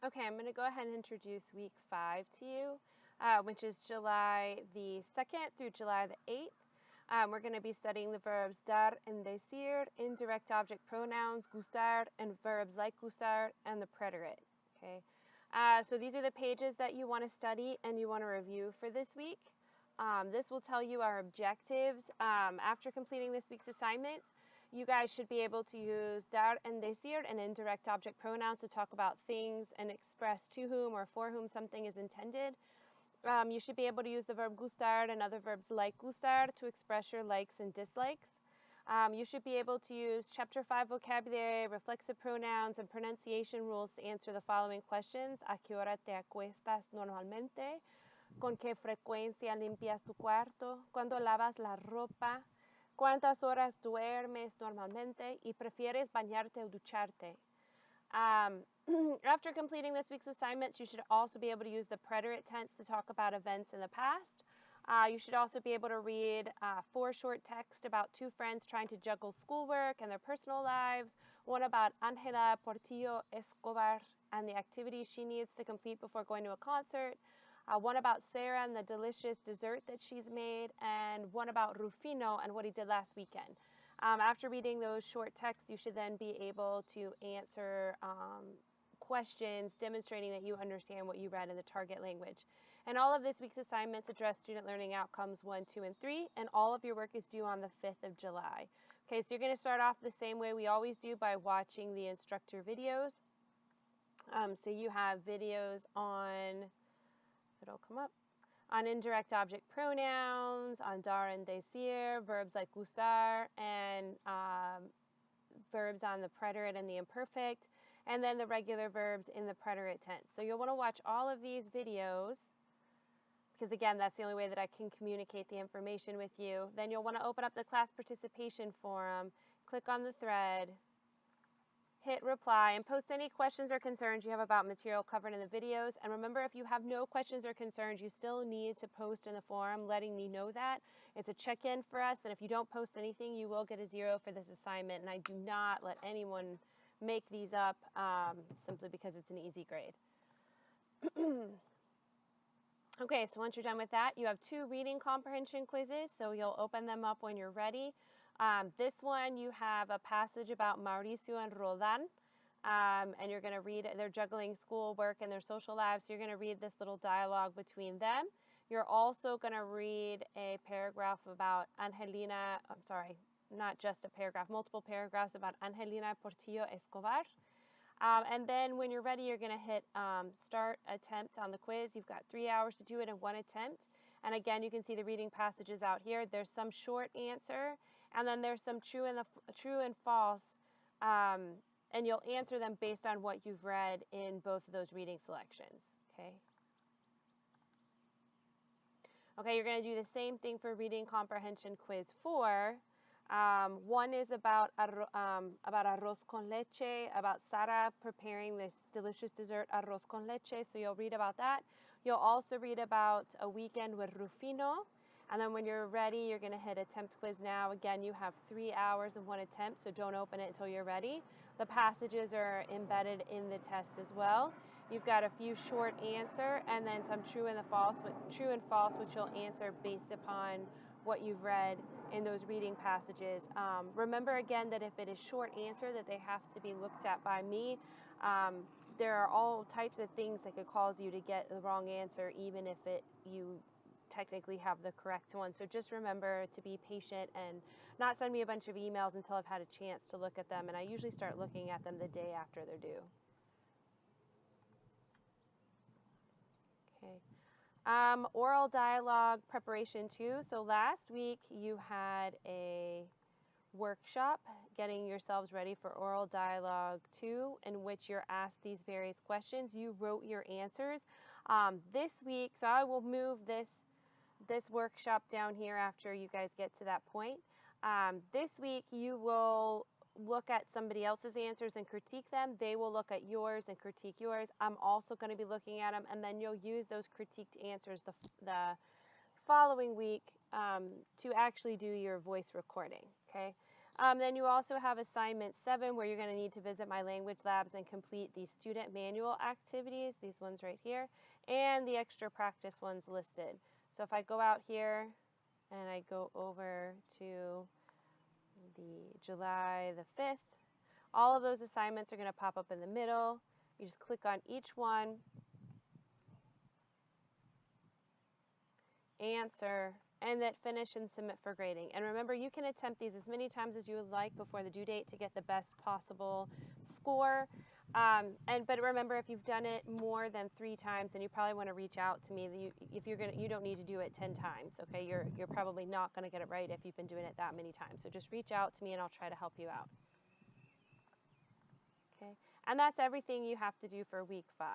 Okay, I'm going to go ahead and introduce week 5 to you, which is July the 2nd through July the 8th. We're going to be studying the verbs dar and decir, indirect object pronouns, gustar, and verbs like gustar, and the preterite. Okay, so these are the pages that you want to study and you want to review for this week. This will tell you our objectives. After completing this week's assignments, you guys should be able to use dar and decir and indirect object pronouns to talk about things and express to whom or for whom something is intended. You should be able to use the verb gustar and other verbs like gustar to express your likes and dislikes. You should be able to use Chapter 5 vocabulary, reflexive pronouns, and pronunciation rules to answer the following questions. ¿A qué hora te acuestas normalmente? ¿Con qué frecuencia limpias tu cuarto? ¿Cuándo lavas la ropa? ¿Cuántas horas duermes normalmente? ¿Y prefieres bañarte o ducharte? After completing this week's assignments, you should also be able to use the preterite tense to talk about events in the past. You should also be able to read 4 short texts about 2 friends trying to juggle schoolwork and their personal lives, one about Angela Portillo Escobar and the activities she needs to complete before going to a concert, one about Sarah and the delicious dessert that she's made, and one about Rufino and what he did last weekend. After reading those short texts, you should then be able to answer questions demonstrating that you understand what you read in the target language. And all of this week's assignments address student learning outcomes 1, 2, and 3, and all of your work is due on the 5th of July. Okay, so you're going to start off the same way we always do by watching the instructor videos. So you have videos on, it'll come up, on indirect object pronouns, on dar and decir, verbs like gustar, and verbs on the preterite and the imperfect, and then the regular verbs in the preterite tense. So you'll want to watch all of these videos because, again, that's the only way that I can communicate the information with you. Then you'll want to open up the class participation forum, click on the thread, hit reply, and post any questions or concerns you have about material covered in the videos. And remember, if you have no questions or concerns, you still need to post in the forum letting me know that. It's a check-in for us, and if you don't post anything, you will get a 0 for this assignment, and I do not let anyone make these up simply because it's an easy grade. Okay, so once you're done with that, you have 2 reading comprehension quizzes, so you'll open them up when you're ready. This one, you have a passage about Mauricio and Rodan, and you're going to read, they're juggling school, work, and their social lives, so you're going to read this little dialogue between them. You're also going to read a paragraph about Angelina, I'm sorry, not just a paragraph, multiple paragraphs about Angelina Portillo Escobar. And then when you're ready, you're going to hit start attempt on the quiz. You've got 3 hours to do it in 1 attempt. And again, you can see the reading passages out here. There's some short answer, and then there's some true and false, and you'll answer them based on what you've read in both of those reading selections. Okay. Okay, you're going to do the same thing for reading comprehension quiz 4. One is about arroz con leche, about Sara preparing this delicious dessert, arroz con leche, so you'll read about that. You'll also read about a weekend with Rufino, and then when you're ready, you're going to hit attempt quiz now. Again, you have 3 hours and 1 attempt, so don't open it until you're ready. The passages are embedded in the test as well. You've got a few short answer, and then some true and false, which you'll answer based upon what you've read in those reading passages. Remember again that if it is short answer that they have to be looked at by me. There are all types of things that could cause you to get the wrong answer even if you technically have the correct one. So just remember to be patient and not send me a bunch of emails until I've had a chance to look at them, and I usually start looking at them the day after they're due. Okay. Oral dialogue preparation 2. So last week you had a workshop getting yourselves ready for oral dialogue 2 in which you're asked these various questions. You wrote your answers. This week, so I will move this workshop down here after you guys get to that point. This week you will look at somebody else's answers and critique them. They will look at yours and critique yours. I'm also going to be looking at them, and then you'll use those critiqued answers the following week to actually do your voice recording. Okay. Then you also have assignment 7 where you're going to need to visit my language labs and complete the student manual activities, these ones right here, and the extra practice ones listed. So if I go out here and I go over to the July the 5th, all of those assignments are going to pop up in the middle. You just click on each one, answer, and then finish and submit for grading. And remember, you can attempt these as many times as you would like before the due date to get the best possible score. But remember, if you've done it more than 3 times, then you probably want to reach out to me. You don't need to do it 10 times. Okay, you're probably not going to get it right if you've been doing it that many times. So just reach out to me, and I'll try to help you out. Okay, and that's everything you have to do for week 5.